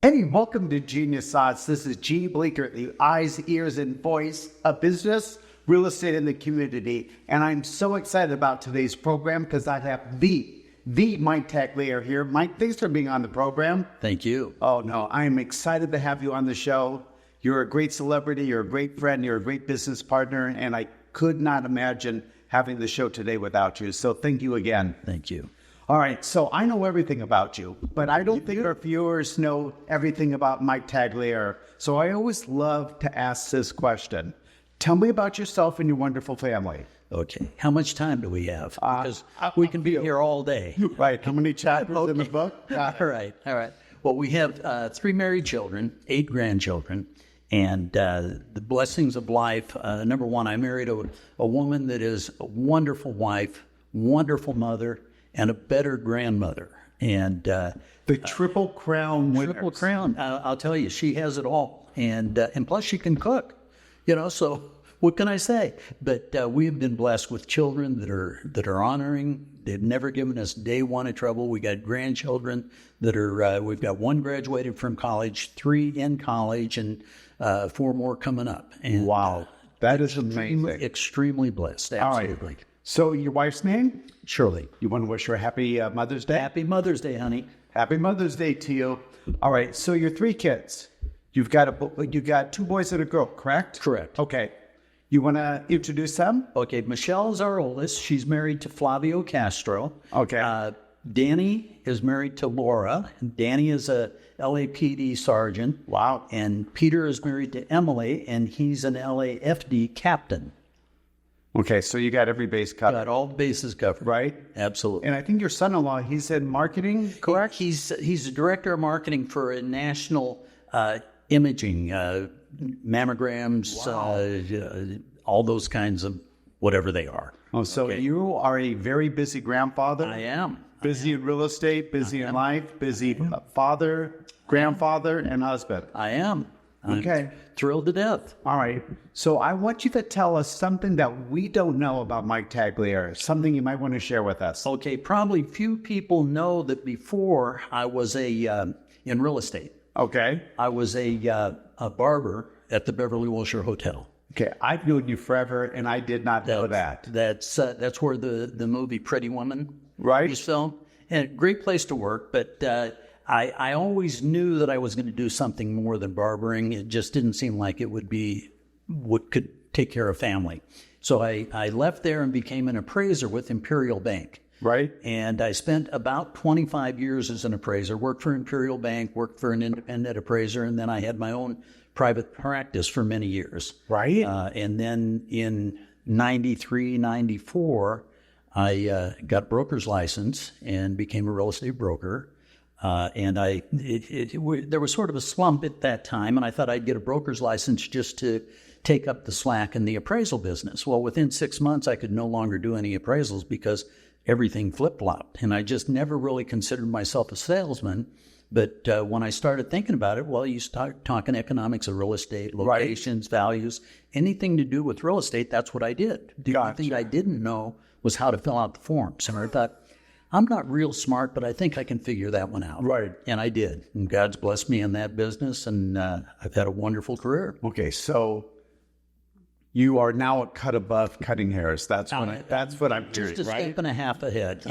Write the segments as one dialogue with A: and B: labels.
A: Hey, welcome to Geneius Thoughts. This is G. Bleeker, the eyes, ears, and voice of business, real estate, and the community. And I'm so excited about today's program because I have the Mike Tagliere here. Mike, thanks for being on the program.
B: Thank you.
A: Oh, no, I'm excited to have you on the show. You're a great celebrity, you're a great friend, you're a great business partner, and I could not imagine having the show today without you. So thank you again.
B: Thank you.
A: All right, so I know everything about you, but I don't think our viewers know everything about Mike Tagliere. So I always love to ask this question. Tell me about yourself and your wonderful family.
B: Okay. How much time do we have? Because we can be here all day.
A: Right. How many chapters in the book?
B: All right. Well, we have 3 married children, 8 grandchildren, and the blessings of life. Number one, I married a woman that is a wonderful wife, wonderful mother, and a better grandmother. And
A: the Triple Crown winners.
B: Triple Crown. I'll tell you, she has it all. And plus she can cook, so what can I say? But we have been blessed with children that are honoring. They've never given us day one of trouble. We got grandchildren that are, we've got 1 graduated from college, 3 in college, and 4 more coming up. And,
A: wow. That is amazing.
B: Extremely blessed. Absolutely.
A: All right. So your wife's name?
B: Shirley.
A: You want to wish her a happy Mother's Day?
B: Happy Mother's Day, honey.
A: Happy Mother's Day to you. All right. So your 3 kids. You've got 2 boys and a girl, correct?
B: Correct.
A: Okay. You want to introduce them?
B: Okay. Michelle is our oldest. She's married to Flavio Castro.
A: Okay.
B: Danny is married to Laura. Danny is a LAPD sergeant.
A: Wow.
B: And Peter is married to Emily, and he's an LAFD captain.
A: Okay, so you got every base covered.
B: Got all the bases covered.
A: Right?
B: Absolutely.
A: And I think your son-in-law, he's in marketing, correct?
B: He's the director of marketing for a national imaging, mammograms,
A: Wow.
B: all those kinds of whatever they are.
A: Oh, so
B: Okay.
A: you are a very busy grandfather?
B: I am.
A: Busy in real estate, busy in life, busy father, grandfather, and husband.
B: I am.
A: Okay.
B: I'm thrilled to death.
A: All right. So I want you to tell us something that we don't know about Mike Tagliere, something you might want to share with us.
B: Okay, probably few people know that before I was in real estate.
A: Okay.
B: I was a barber at the Beverly Wilshire Hotel.
A: Okay. I've known you forever, and I did not know that.
B: That's where the movie Pretty Woman
A: Right.
B: was filmed. And a great place to work, but I always knew that I was going to do something more than barbering. It just didn't seem like it would be what could take care of family. So I left there and became an appraiser with Imperial Bank.
A: Right.
B: And I spent about 25 years as an appraiser, worked for Imperial Bank, worked for an independent appraiser, and then I had my own private practice for many years.
A: Right.
B: And then in 93, 94, I got a broker's license and became a real estate broker. And there was sort of a slump at that time, and I thought I'd get a broker's license just to take up the slack in the appraisal business. Well, within 6 months, I could no longer do any appraisals because everything flip-flopped, and I just never really considered myself a salesman. But when I started thinking about it, well, you start talking economics of real estate, locations, values, anything to do with real estate, that's what I did. The only thing I didn't know was how to fill out the forms. And I thought, I'm not real smart, but I think I can figure that one out.
A: Right.
B: And I did. And God's blessed me in that business, and I've had a wonderful career.
A: Okay, so you are now a cut above cutting hairs. That's what I'm hearing,
B: Just a step and a half ahead.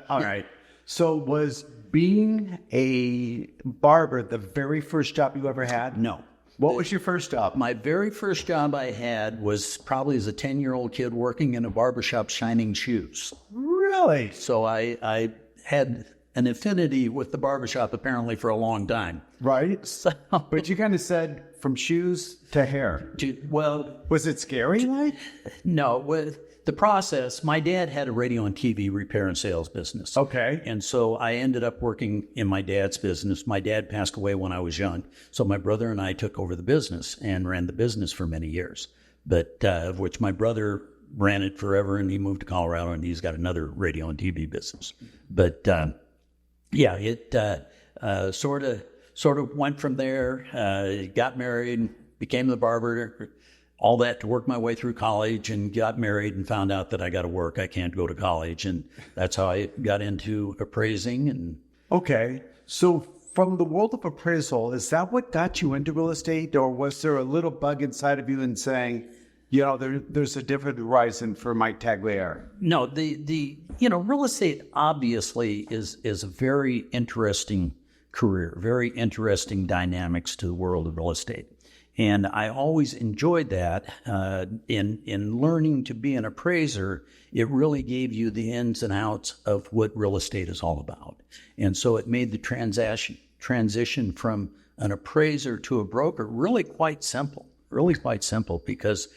A: All right. So was being a barber the very first job you ever had?
B: No.
A: What was your first job?
B: My very first job I had was probably as a 10-year-old kid working in a barbershop shining shoes.
A: Really?
B: So I had an affinity with the barbershop apparently for a long time.
A: Right.
B: So,
A: But you kind of said from shoes to hair.
B: well,
A: Was it scary? Like?
B: no, with the process, my dad had a radio and TV repair and sales business.
A: Okay.
B: And so I ended up working in my dad's business. My dad passed away when I was young. So my brother and I took over the business and ran the business for many years, but of which my brother ran it forever, and he moved to Colorado, and he's got another radio and TV business. But it sort of went from there. Got married, became the barber, all that to work my way through college, and got married and found out that I got to work. I can't go to college, and that's how I got into appraising. And
A: Okay, so from the world of appraisal, is that what got you into real estate, or was there a little bug inside of you in saying, there's a different horizon for Mike Tagliere?
B: No, real estate obviously is a very interesting career, very interesting dynamics to the world of real estate. And I always enjoyed that. In learning to be an appraiser, it really gave you the ins and outs of what real estate is all about. And so it made the transition from an appraiser to a broker really quite simple, because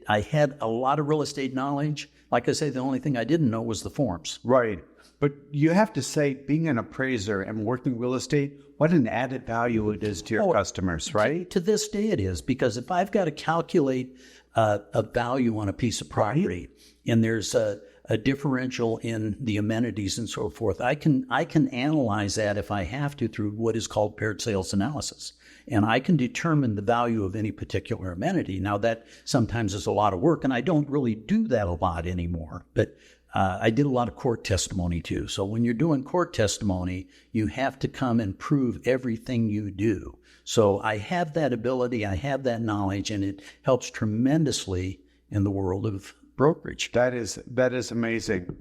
B: I had a lot of real estate knowledge. Like I say, the only thing I didn't know was the forms.
A: Right. But you have to say, being an appraiser and working real estate, what an added value it is to your customers, right?
B: To this day it is, because if I've got to calculate a value on a piece of property, and there's a differential in the amenities and so forth, I can analyze that if I have to through what is called paired sales analysis. And I can determine the value of any particular amenity. Now, that sometimes is a lot of work, and I don't really do that a lot anymore. But I did a lot of court testimony too. So when you're doing court testimony, you have to come and prove everything you do. So I have that ability, I have that knowledge, and it helps tremendously in the world of brokerage.
A: That is amazing.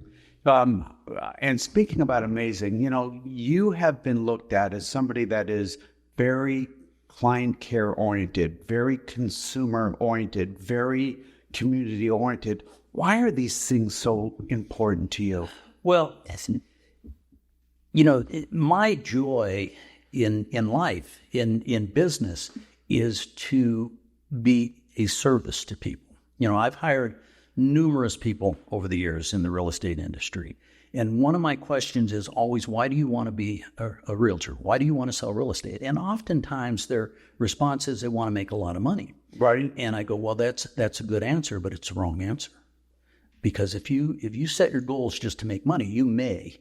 A: And speaking about amazing, you have been looked at as somebody that is very client care oriented, very consumer oriented, very community oriented. Why are these things so important to you?
B: Well, my joy in life, in business, is to be a service to people. I've hired numerous people over the years in the real estate industry. And one of my questions is always, why do you want to be a realtor? Why do you want to sell real estate? And oftentimes their response is they want to make a lot of money.
A: Right.
B: And I go, well, that's a good answer, but it's the wrong answer. Because if you set your goals just to make money, you may,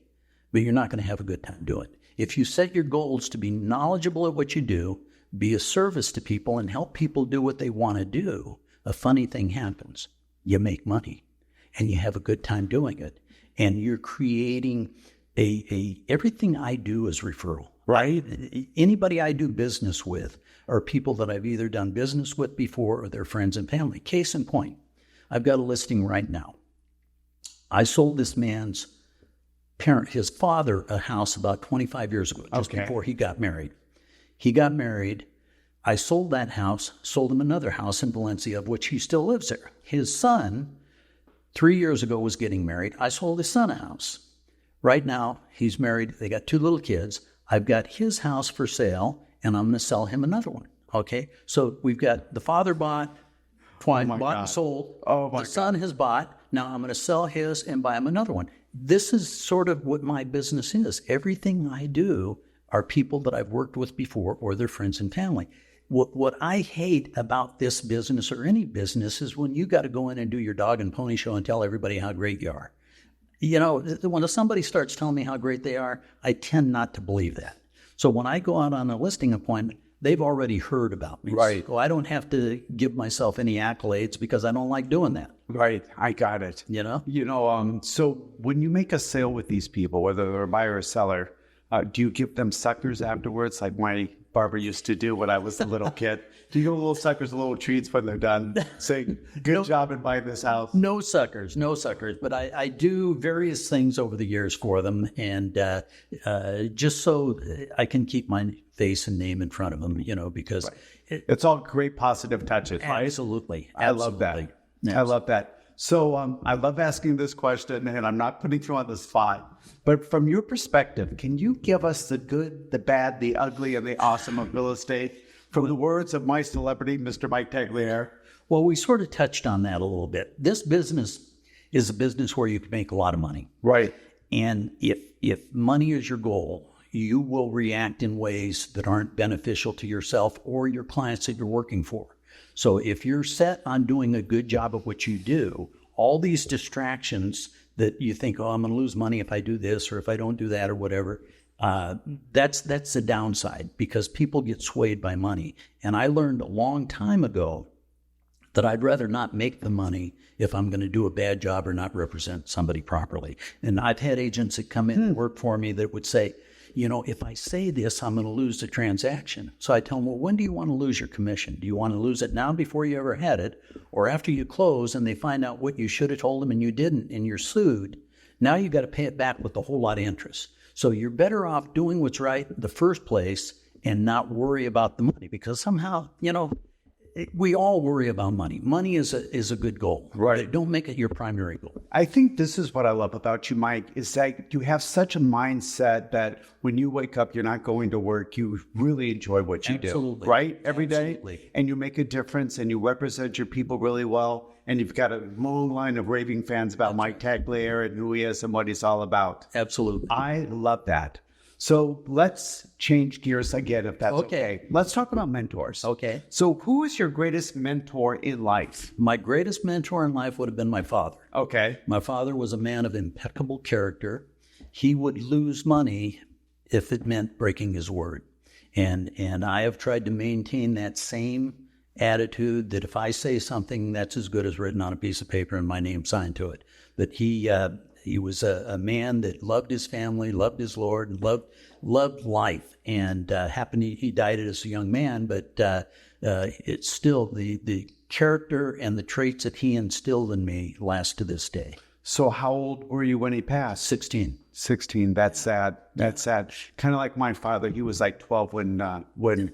B: but you're not going to have a good time doing it. If you set your goals to be knowledgeable at what you do, be a service to people, and help people do what they want to do, a funny thing happens. You make money, and you have a good time doing it. And you're creating everything I do is referral.
A: Right.
B: Anybody I do business with are people that I've either done business with before or their friends and family. Case in point, I've got a listing right now. I sold this man's his father, a house about 25 years ago, just before he got married. He got married. I sold that house, sold him another house in Valencia, of which he still lives there. His son, 3 years ago, was getting married. I sold his son a house. Right now, he's married. They got 2 little kids. I've got his house for sale, and I'm going to sell him another one. Okay? So we've got the father bought and sold. The son has bought. Now I'm going to sell his and buy him another one. This is sort of what my business is. Everything I do are people that I've worked with before or their friends and family. What I hate about this business or any business is when you got to go in and do your dog and pony show and tell everybody how great you are. When somebody starts telling me how great they are, I tend not to believe that. So when I go out on a listing appointment, they've already heard about me.
A: Right.
B: So I don't have to give myself any accolades because I don't like doing that.
A: Right. I got it. So when you make a sale with these people, whether they're a buyer or seller, do you give them suckers afterwards, like my barber used to do when I was a little kid? Do you give little suckers little treats when they're done, saying, good job in buying this house?
B: No suckers. But I do various things over the years for them, and just so I can keep my face and name in front of them, because...
A: Right. It's all great positive touches, right?
B: Absolutely.
A: I love that. Yes. I love that. So I love asking this question, and I'm not putting you on the spot, but from your perspective, can you give us the good, the bad, the ugly, and the awesome of real estate from the words of my celebrity, Mr. Mike Tagliere?
B: Well, we sort of touched on that a little bit. This business is a business where you can make a lot of money.
A: Right.
B: And if money is your goal, you will react in ways that aren't beneficial to yourself or your clients that you're working for. So if you're set on doing a good job of what you do, all these distractions that you think, I'm going to lose money if I do this or if I don't do that or whatever, that's the downside, because people get swayed by money. And I learned a long time ago that I'd rather not make the money if I'm going to do a bad job or not represent somebody properly. And I've had agents that come in and work for me that would say, if I say this, I'm going to lose the transaction. So I tell them, well, when do you want to lose your commission? Do you want to lose it now before you ever had it, or after you close and they find out what you should have told them and you didn't and you're sued? Now you got to pay it back with a whole lot of interest. So you're better off doing what's right in the first place and not worry about the money, because somehow, we all worry about money. Money is a good goal.
A: Right.
B: But don't make it your primary goal.
A: I think this is what I love about you, Mike, is that you have such a mindset that when you wake up, you're not going to work. You really enjoy what you do, right? Every day.
B: Absolutely.
A: And you make a difference and you represent your people really well. And you've got a long line of raving fans about Mike Tagliere and who he is and what he's all about.
B: Absolutely.
A: I love that. So let's change gears again, if that's okay. Let's talk about mentors.
B: Okay.
A: So who is your greatest mentor in life?
B: My greatest mentor in life would have been my father.
A: Okay.
B: My father was a man of impeccable character. He would lose money if it meant breaking his word. And I have tried to maintain that same attitude, that if I say something, that's as good as written on a piece of paper and my name signed to it. That he was a man that loved his family, loved his Lord, and loved life. And he died as a young man, but it's still the character and the traits that he instilled in me last to this day.
A: So how old were you when he passed?
B: 16.
A: 16. That's sad. That's sad. Kind of like my father. He was like 12 when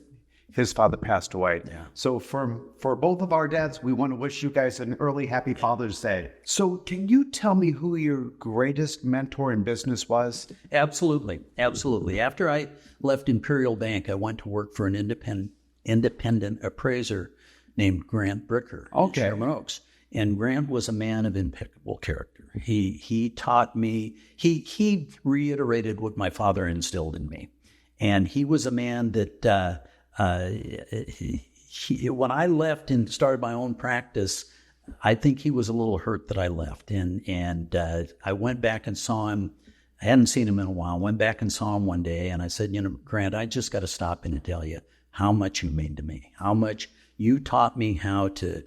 A: his father passed away.
B: Yeah.
A: So for both of our dads, we want to wish you guys an early happy Father's Day. So can you tell me who your greatest mentor in business was?
B: Absolutely. Absolutely. After I left Imperial Bank, I went to work for an independent appraiser named Grant Bricker in Sherman Oaks. And Grant was a man of impeccable character. He taught me, he reiterated what my father instilled in me. And he was a man that when I left and started my own practice, I think he was a little hurt that I left. And I went back and saw him. I hadn't seen him in a while. Went back and saw him one day, and I said, Grant, I just got to stop in and tell you how much you mean to me, how much you taught me how to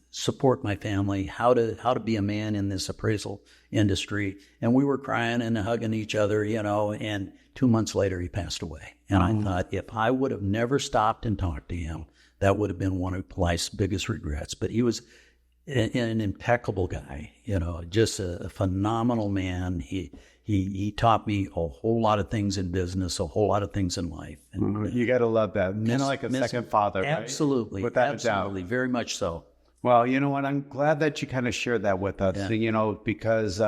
B: support my family, how to be a man in this appraisal industry. And we were crying and hugging each other, and 2 months later he passed away. And I thought, if I would have never stopped and talked to him, that would have been one of life's biggest regrets. But he was an impeccable guy, just a phenomenal man. He taught me a whole lot of things in business, a whole lot of things in life. And,
A: you got to love that. Kind of like a second father, right?
B: Absolutely.
A: Without
B: a doubt. Very much so.
A: Well, you know what? I'm glad that you kind of shared that with us, because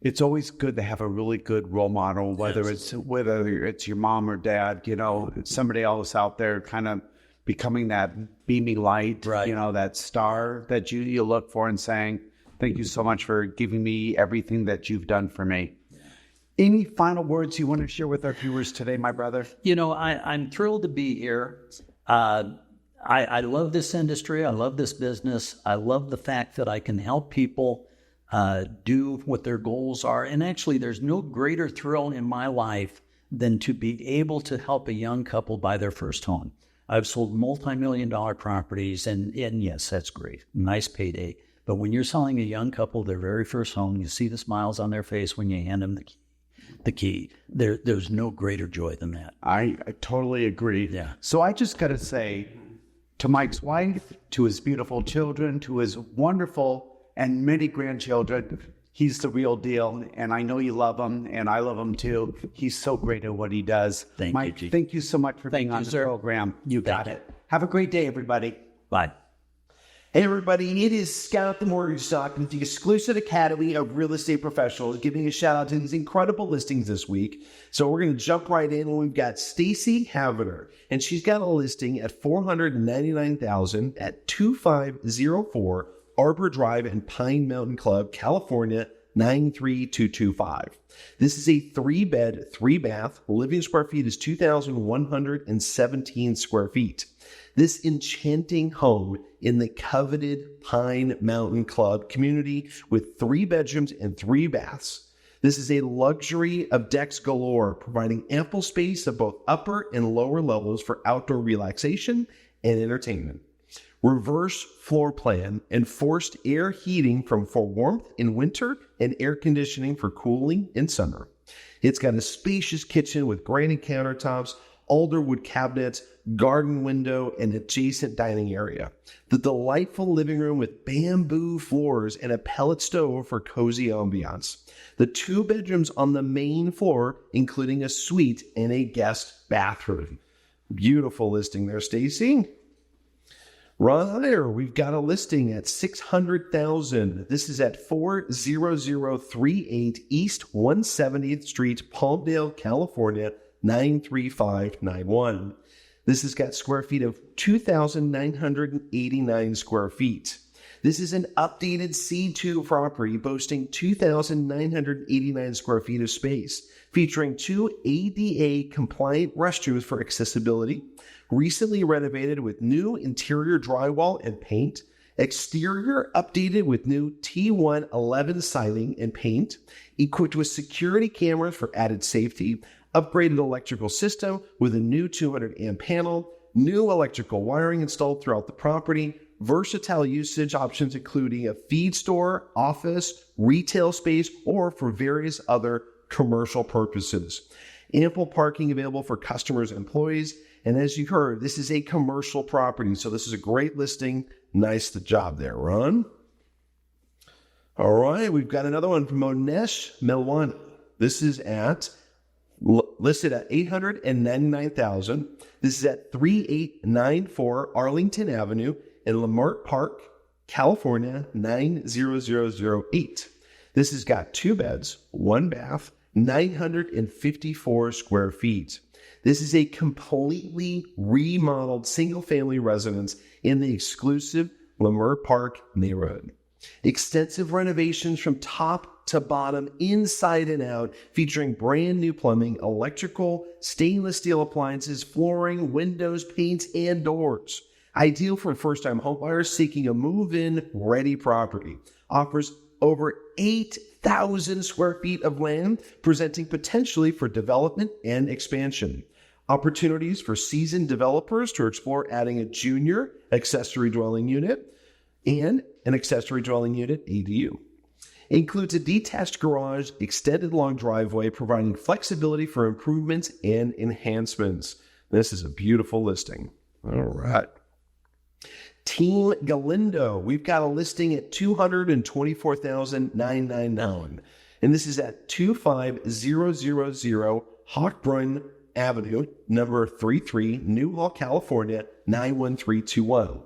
A: it's always good to have a really good role model, whether it's your mom or dad, somebody else out there kind of becoming that beaming light,
B: right.
A: That star that you look for and saying, thank you so much for giving me everything that you've done for me. Yeah. Any final words you want to share with our viewers today, my brother?
B: I'm thrilled to be here. I love this industry. I love this business. I love the fact that I can help people do what their goals are. And actually, there's no greater thrill in my life than to be able to help a young couple buy their first home. I've sold multi-million-dollar properties, and yes, that's great. Nice payday. But when you're selling a young couple their very first home, you see the smiles on their face when you hand them the key. There's no greater joy than that.
A: I totally agree.
B: Yeah.
A: So I just got to say, to Mike's wife, to his beautiful children, to his wonderful and many grandchildren, he's the real deal. And I know you love him, and I love him too. He's so great at what he does.
B: Mike,
A: thank you so much for being on the program. You got it. Have a great day, everybody.
B: Bye.
C: Hey everybody, it is Scott the Mortgage Stock with the exclusive Academy of Real Estate Professionals, giving a shout out to these incredible listings this week. So we're going to jump right in, and we've got Stacy Havener, and she's got a listing at $499,000 at 2504 Arbor Drive in Pine Mountain Club, California, 93225. This is a 3-bed, 3-bath. Living square feet is 2,117 square feet. This enchanting home in the coveted Pine Mountain Club community with 3 bedrooms and 3 baths. This is a luxury of decks galore, providing ample space of both upper and lower levels for outdoor relaxation and entertainment. Reverse floor plan and forced air heating for warmth in winter and air conditioning for cooling in summer. It's got a spacious kitchen with granite countertops, alderwood cabinets, garden window, and adjacent dining area. The delightful living room with bamboo floors and a pellet stove for cozy ambiance. The 2 bedrooms on the main floor, including a suite and a guest bathroom. Beautiful listing there, Stacy. Ron Higher, we've got a listing at $600,000. This is at 40038 East 170th Street, Palmdale, California, 93591. This has got square feet of 2,989 square feet. This is an updated C2 property boasting 2,989 square feet of space, featuring 2 ADA compliant restrooms for accessibility, recently renovated with new interior drywall and paint, exterior updated with new T1 11 siding and paint, equipped with security cameras for added safety, upgraded electrical system with a new 200 amp panel, new electrical wiring installed throughout the property, versatile usage options including a feed store, office, retail space, or for various other commercial purposes. Ample parking available for customers and employees. And as you heard, this is a commercial property, so this is a great listing. Nice job there, Ron. All right, we've got another one from Monesh Melwani. This is listed at $899,000. This is at 3894 Arlington Avenue in Leimert Park, California, 90008. This has got 2 beds, 1 bath, 954 square feet. This is a completely remodeled single-family residence in the exclusive Leimert Park neighborhood. Extensive renovations from top to bottom, inside and out, featuring brand new plumbing, electrical, stainless steel appliances, flooring, windows, paints, and doors. Ideal for first-time homebuyers seeking a move-in ready property. Offers over 8,000 square feet of land, presenting potentially for development and expansion. Opportunities for seasoned developers to explore adding a junior accessory dwelling unit and an accessory dwelling unit ADU. Includes a detached garage, extended long driveway, providing flexibility for improvements and enhancements. This is a beautiful listing. All right. Team Galindo, we've got a listing at $224,999, and this is at 25000 Hawkbrun Avenue, number 33, Newhall, California, 91321.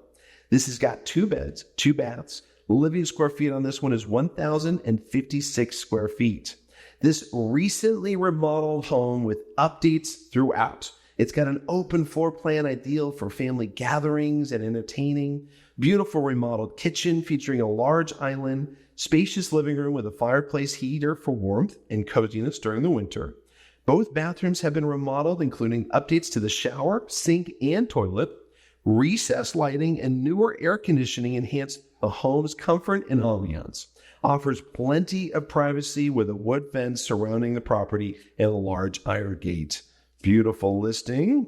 C: This has got 2 beds, 2 baths. Living square feet on this one is 1,056 square feet. This recently remodeled home with updates throughout. It's got an open floor plan ideal for family gatherings and entertaining. Beautiful remodeled kitchen featuring a large island, spacious living room with a fireplace heater for warmth and coziness during the winter. Both bathrooms have been remodeled, including updates to the shower, sink, and toilet. Recessed lighting and newer air conditioning enhance the home's comfort and ambiance. Offers plenty of privacy with a wood fence surrounding the property and a large iron gate. Beautiful listing.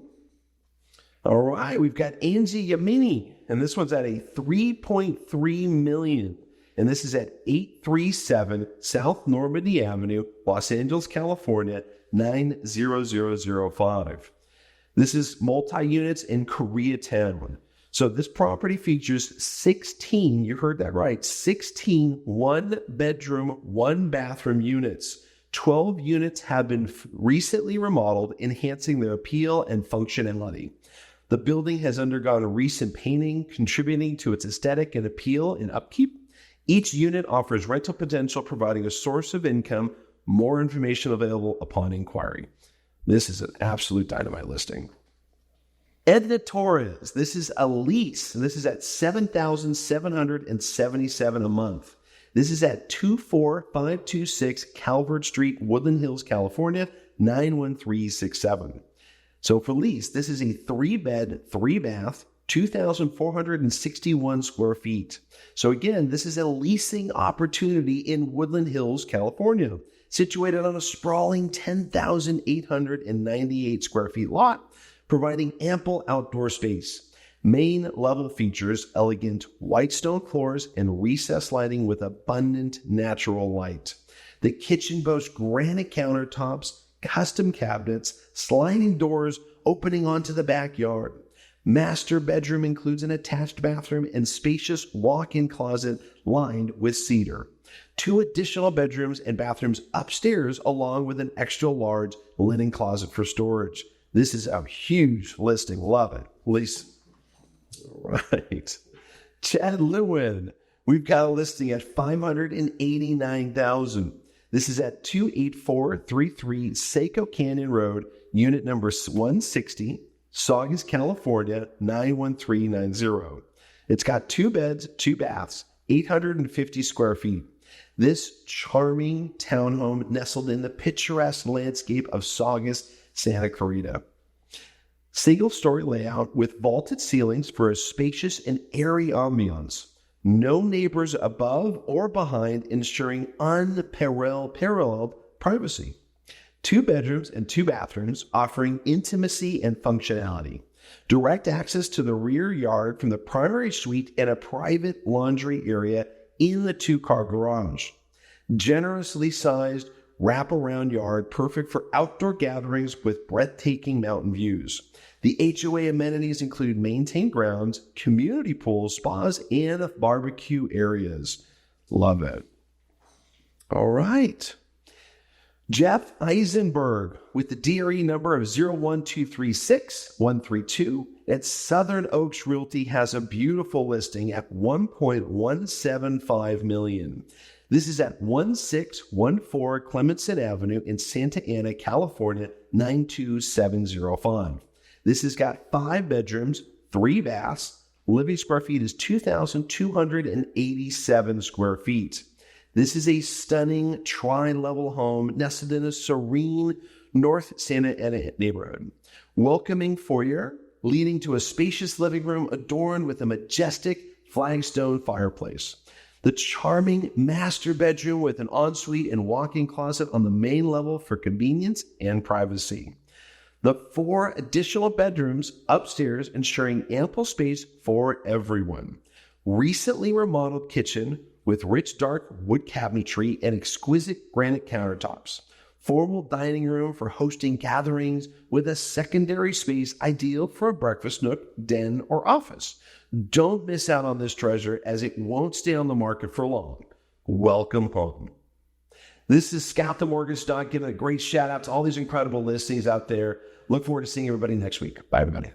C: All right, we've got Angie Yamini, and this one's at a $3.3 million. And this is at 837 South Normandy Avenue, Los Angeles, California, 90005. This is multi-units in Koreatown. So this property features 16, you heard that right, 16 one-bedroom, one-bathroom units. 12 units have been recently remodeled, enhancing their appeal and functionality. The building has undergone recent painting, contributing to its aesthetic and appeal and upkeep. Each unit offers rental potential, providing a source of income. More information available upon inquiry. This is an absolute dynamite listing. Edna Torres, this is a lease. This is at $7,777 a month. This is at 24526 Calvert Street, Woodland Hills, California, 91367. So for lease, this is a 3-bed, 3-bath, 2,461 square feet. So again, this is a leasing opportunity in Woodland Hills, California, situated on a sprawling 10,898 square feet lot, providing ample outdoor space. Main level features elegant white stone floors and recessed lighting with abundant natural light. The kitchen boasts granite countertops, custom cabinets, sliding doors opening onto the backyard. Master bedroom includes an attached bathroom and spacious walk-in closet lined with cedar. 2 additional bedrooms and bathrooms upstairs, along with an extra large linen closet for storage. This is a huge listing. Love it. Lisa. Right. Chad Lewin. We've got a listing at $589,000. This is at 28433 Seco Canyon Road, unit number 160, Saugus, California, 91390. It's got 2 beds, 2 baths, 850 square feet. This charming townhome nestled in the picturesque landscape of Saugus, Santa Clarita. Single-story layout with vaulted ceilings for a spacious and airy ambiance. No neighbors above or behind, ensuring unparalleled privacy. 2 bedrooms and 2 bathrooms, offering intimacy and functionality. Direct access to the rear yard from the primary suite and a private laundry area in the 2-car garage. Generously sized wraparound yard, perfect for outdoor gatherings with breathtaking mountain views. The HOA amenities include maintained grounds, community pools, spas, and barbecue areas. Love it. All right. Jeff Eisenberg with the DRE number of 01236-132 at Southern Oaks Realty has a beautiful listing at $1.175 million. This is at 1614 Clemenson Avenue in Santa Ana, California, 92705. This has got 5 bedrooms, 3 baths. Living square feet is 2,287 square feet. This is a stunning tri-level home nestled in a serene North Santa Ana neighborhood. Welcoming foyer leading to a spacious living room adorned with a majestic flagstone fireplace. The charming master bedroom with an ensuite and walk-in closet on the main level for convenience and privacy. The 4 additional bedrooms upstairs, ensuring ample space for everyone. Recently remodeled kitchen with rich dark wood cabinetry and exquisite granite countertops. Formal dining room for hosting gatherings with a secondary space ideal for a breakfast nook, den, or office. Don't miss out on this treasure, as it won't stay on the market for long. Welcome home. This is Scout the Mortgage Stock, giving a great shout out to all these incredible listings out there. Look forward to seeing everybody next week. Bye, everybody.